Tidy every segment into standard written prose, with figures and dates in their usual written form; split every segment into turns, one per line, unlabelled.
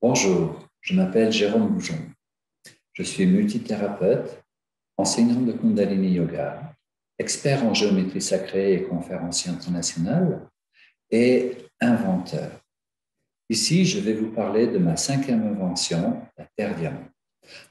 Bonjour, je m'appelle Jérôme Goujon. Je suis multithérapeute, enseignant de Kundalini Yoga, expert en géométrie sacrée et conférencier international et inventeur. Ici, je vais vous parler de ma cinquième invention, la Terre Diamant.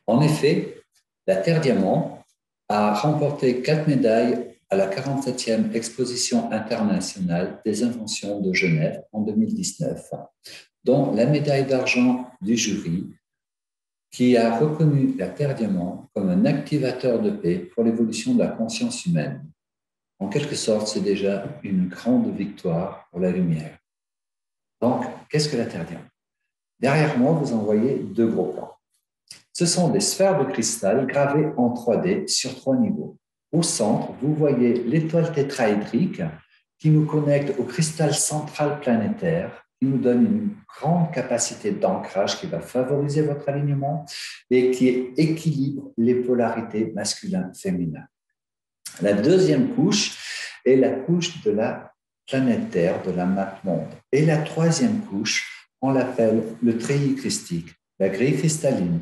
En effet, la Terre Diamant a remporté 4 médailles à la 47e exposition internationale des inventions de Genève en 2019, dont la médaille d'argent du jury qui a reconnu la Terre Diamant comme un activateur de paix pour l'évolution de la conscience humaine. En quelque sorte, c'est déjà une grande victoire pour la lumière. Donc, qu'est-ce que la Terre Diamant? Derrière moi, vous en voyez deux gros plans. Ce sont des sphères de cristal gravées en 3D sur 3 niveaux. Au centre, vous voyez l'étoile tétraédrique qui nous connecte au cristal central planétaire, qui nous donne une grande capacité d'ancrage qui va favoriser votre alignement et qui équilibre les polarités masculin-féminin. La deuxième couche est la couche de la planète Terre, de la map monde. Et la troisième couche, on l'appelle le treillis christique, la grille cristalline,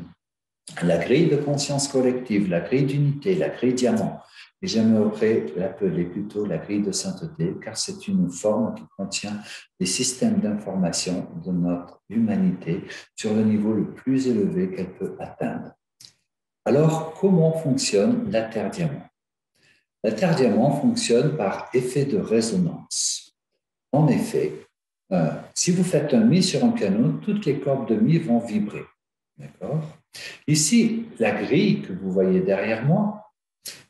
la grille de conscience collective, la grille d'unité, la grille diamant. Et j'aimerais l'appeler plutôt la grille de sainteté, car c'est une forme qui contient des systèmes d'information de notre humanité sur le niveau le plus élevé qu'elle peut atteindre. Alors, comment fonctionne la Terre Diamant? La Terre Diamant fonctionne par effet de résonance. En effet, si vous faites un mi sur un piano, toutes les cordes de mi vont vibrer. D'accord? Ici, la grille que vous voyez derrière moi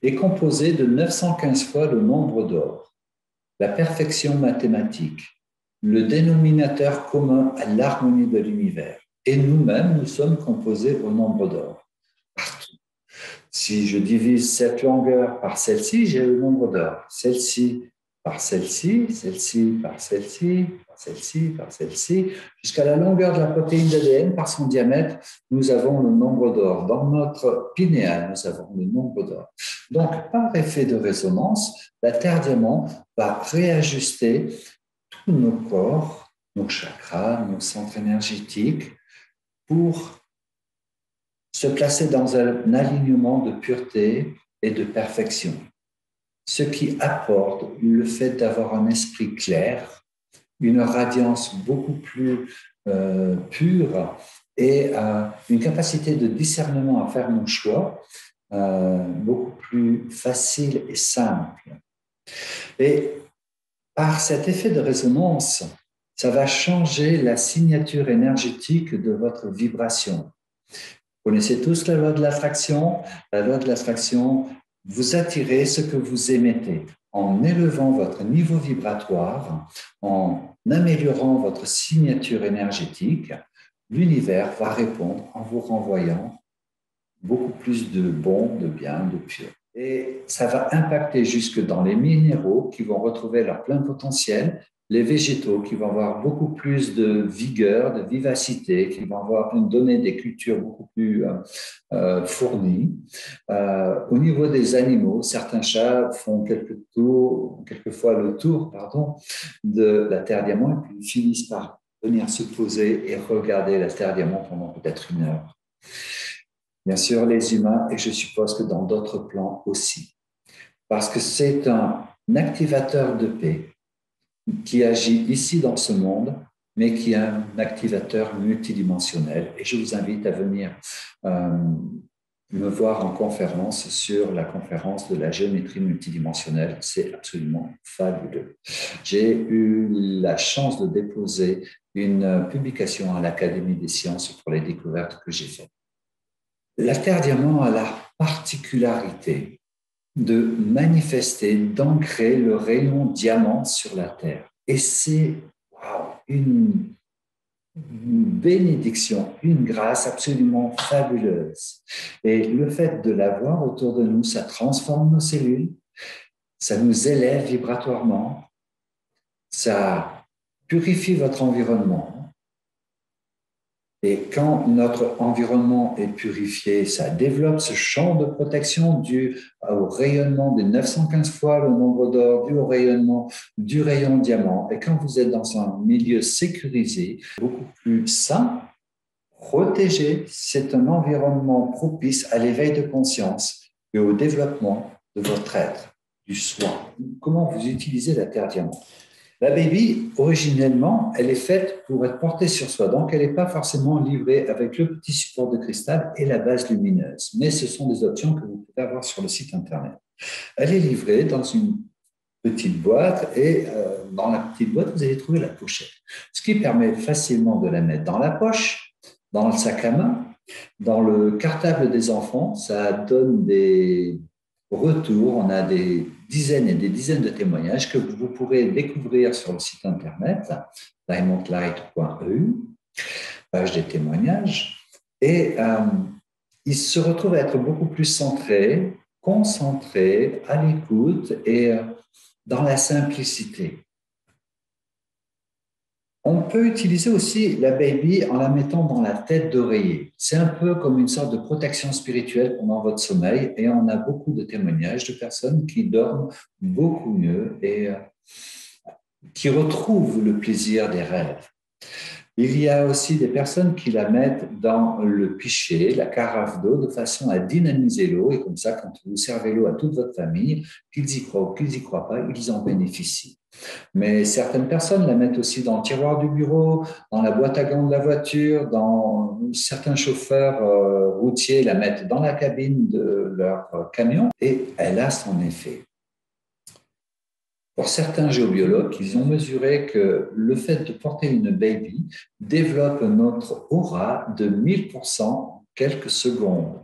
est composée de 915 fois le nombre d'or, la perfection mathématique, le dénominateur commun à l'harmonie de l'univers. Et nous-mêmes, nous sommes composés au nombre d'or. Partout. Si je divise cette longueur par celle-ci, j'ai le nombre d'or. Celle-ci par celle-ci, celle-ci par celle-ci, par celle-ci, par celle-ci, jusqu'à la longueur de la protéine d'ADN par son diamètre, nous avons le nombre d'or. Dans notre pinéal, nous avons le nombre d'or. Donc, par effet de résonance, la Terre Diamant va réajuster tous nos corps, nos chakras, nos centres énergétiques pour se placer dans un alignement de pureté et de perfection, ce qui apporte le fait d'avoir un esprit clair, une radiance beaucoup plus pure et une capacité de discernement à faire nos choix beaucoup plus facile et simple. Et par cet effet de résonance, ça va changer la signature énergétique de votre vibration. Vous connaissez tous la loi de l'attraction. La loi de l'attraction, vous attirez ce que vous émettez. En élevant votre niveau vibratoire, en améliorant votre signature énergétique, l'univers va répondre en vous renvoyant beaucoup plus de bon, de bien, de pur. Et ça va impacter jusque dans les minéraux qui vont retrouver leur plein potentiel, les végétaux qui vont avoir beaucoup plus de vigueur, de vivacité, qui vont avoir donner des cultures beaucoup plus fournies. Au niveau des animaux, certains chats font quelquefois le tour de la Terre Diamant et puis finissent par venir se poser et regarder la Terre Diamant pendant peut-être 1 heure. Bien sûr, les humains, et je suppose que dans d'autres plans aussi. Parce que c'est un activateur de paix qui agit ici dans ce monde, mais qui est un activateur multidimensionnel. Et je vous invite à venir me voir en conférence sur la conférence de la géométrie multidimensionnelle. C'est absolument fabuleux. J'ai eu la chance de déposer une publication à l'Académie des sciences pour les découvertes que j'ai faites. La Terre Diamant a la particularité de manifester, d'ancrer le rayon diamant sur la Terre. Et c'est une bénédiction, une grâce absolument fabuleuse. Et le fait de l'avoir autour de nous, ça transforme nos cellules, ça nous élève vibratoirement, ça purifie votre environnement. Et quand notre environnement est purifié, ça développe ce champ de protection dû au rayonnement des 915 fois le nombre d'or, dû au rayonnement du rayon diamant. Et quand vous êtes dans un milieu sécurisé, beaucoup plus sain, Protéger, c'est un environnement propice à l'éveil de conscience et au développement de votre être, du soi. Comment vous utilisez la Terre Diamant? La baby, originellement, elle est faite pour être portée sur soi, donc elle n'est pas forcément livrée avec le petit support de cristal et la base lumineuse, mais ce sont des options que vous pouvez avoir sur le site Internet. Elle est livrée dans une petite boîte et dans la petite boîte, vous allez trouver la pochette, ce qui permet facilement de la mettre dans la poche, dans le sac à main, dans le cartable des enfants. Ça donne des retours. On a des dizaines et des dizaines de témoignages que vous pourrez découvrir sur le site internet diamondlight.eu, page des témoignages. Et il se retrouve à être beaucoup plus centré, concentré, à l'écoute et dans la simplicité. On peut utiliser aussi la baby en la mettant dans la tête d'oreiller. C'est un peu comme une sorte de protection spirituelle pendant votre sommeil et on a beaucoup de témoignages de personnes qui dorment beaucoup mieux et qui retrouvent le plaisir des rêves. Il y a aussi des personnes qui la mettent dans le pichet, la carafe d'eau, de façon à dynamiser l'eau. Et comme ça, quand vous servez l'eau à toute votre famille, qu'ils y croient ou qu'ils n'y croient pas, ils en bénéficient. Mais certaines personnes la mettent aussi dans le tiroir du bureau, dans la boîte à gants de la voiture, dans certains chauffeurs routiers la mettent dans la cabine de leur camion et elle a son effet. Pour certains géobiologues, ils ont mesuré que le fait de porter une baby développe notre aura de 1000% en quelques secondes.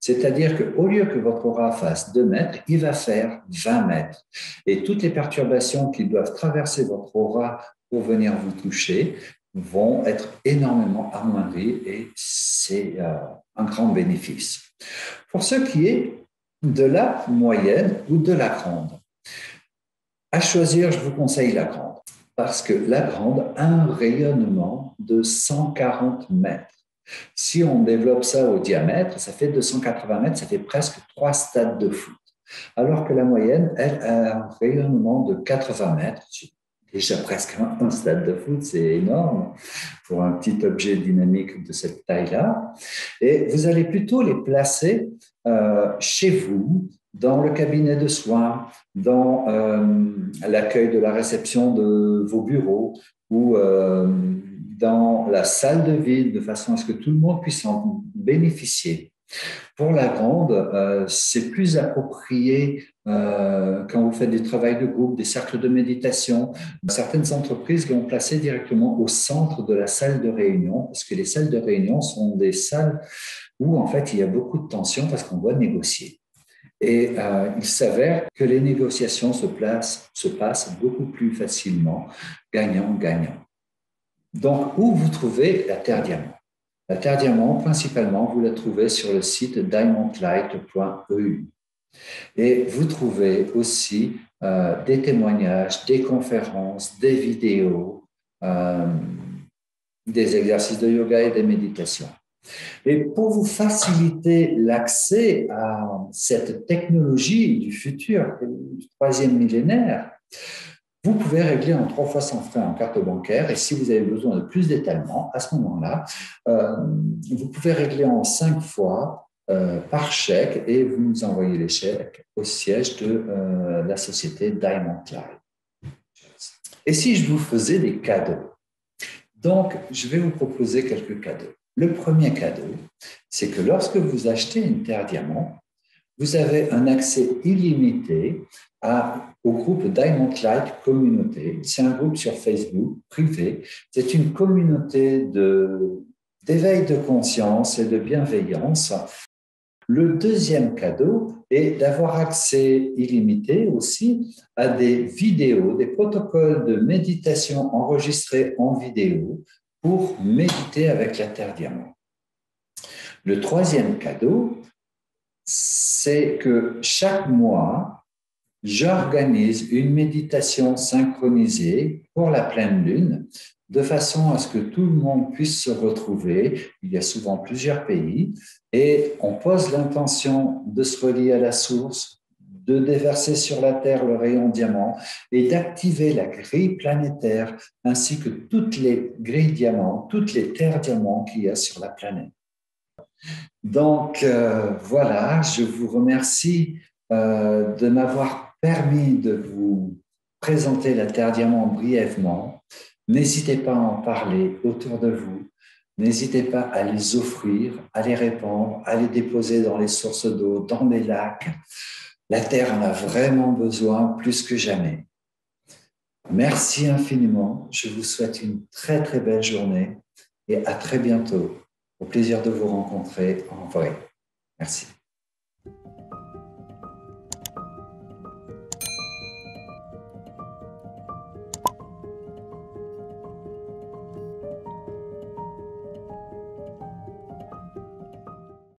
C'est-à-dire qu'au lieu que votre aura fasse 2 mètres, il va faire 20 mètres. Et toutes les perturbations qui doivent traverser votre aura pour venir vous toucher vont être énormément amoindries et c'est un grand bénéfice. Pour ce qui est de la moyenne ou de la grande, à choisir, je vous conseille la grande, parce que la grande a un rayonnement de 140 mètres. Si on développe ça au diamètre, ça fait 280 mètres, ça fait presque 3 stades de foot. Alors que la moyenne, elle a un rayonnement de 80 mètres, déjà presque un stade de foot, c'est énorme pour un petit objet dynamique de cette taille-là. Et vous allez plutôt les placer chez vous, dans le cabinet de soins, dans l'accueil de la réception de vos bureaux ou dans la salle de ville, de façon à ce que tout le monde puisse en bénéficier. Pour la grande, c'est plus approprié quand vous faites du travail de groupe, des cercles de méditation. Certaines entreprises l'ont placé directement au centre de la salle de réunion, parce que les salles de réunion sont des salles où en fait il y a beaucoup de tension parce qu'on doit négocier. Et il s'avère que les négociations se passent beaucoup plus facilement, gagnant-gagnant. Donc, où vous trouvez la Terre Diamant? La Terre Diamant, principalement, vous la trouvez sur le site diamondlight.eu. Et vous trouvez aussi des témoignages, des conférences, des vidéos, des exercices de yoga et des méditations. Et pour vous faciliter l'accès à cette technologie du futur, du 3e millénaire, vous pouvez régler en 3 fois sans frais en carte bancaire. Et si vous avez besoin de plus d'étalement, à ce moment-là, vous pouvez régler en 5 fois par chèque et vous nous envoyez les chèques au siège de la société Diamond Light. Et si je vous faisais des cadeaux? Donc, je vais vous proposer quelques cadeaux. Le premier cadeau, c'est que lorsque vous achetez une Terre Diamant, vous avez un accès illimité au groupe Diamond Light Communauté. C'est un groupe sur Facebook privé. C'est une communauté d'éveil de conscience et de bienveillance. Le deuxième cadeau est d'avoir accès illimité aussi à des vidéos, des protocoles de méditation enregistrés en vidéo pour méditer avec la Terre Diamant. Le troisième cadeau, c'est que chaque mois, j'organise une méditation synchronisée pour la pleine lune, de façon à ce que tout le monde puisse se retrouver. Il y a souvent plusieurs pays et on pose l'intention de se relier à la source, de déverser sur la Terre le rayon diamant et d'activer la grille planétaire ainsi que toutes les grilles diamants, toutes les terres diamants qu'il y a sur la planète. Donc, voilà, je vous remercie de m'avoir permis de vous présenter la Terre Diamant brièvement. N'hésitez pas à en parler autour de vous. N'hésitez pas à les offrir, à les répandre, à les déposer dans les sources d'eau, dans les lacs. La Terre en a vraiment besoin plus que jamais. Merci infiniment. Je vous souhaite une très, très belle journée et à très bientôt. Au plaisir de vous rencontrer en vrai. Merci.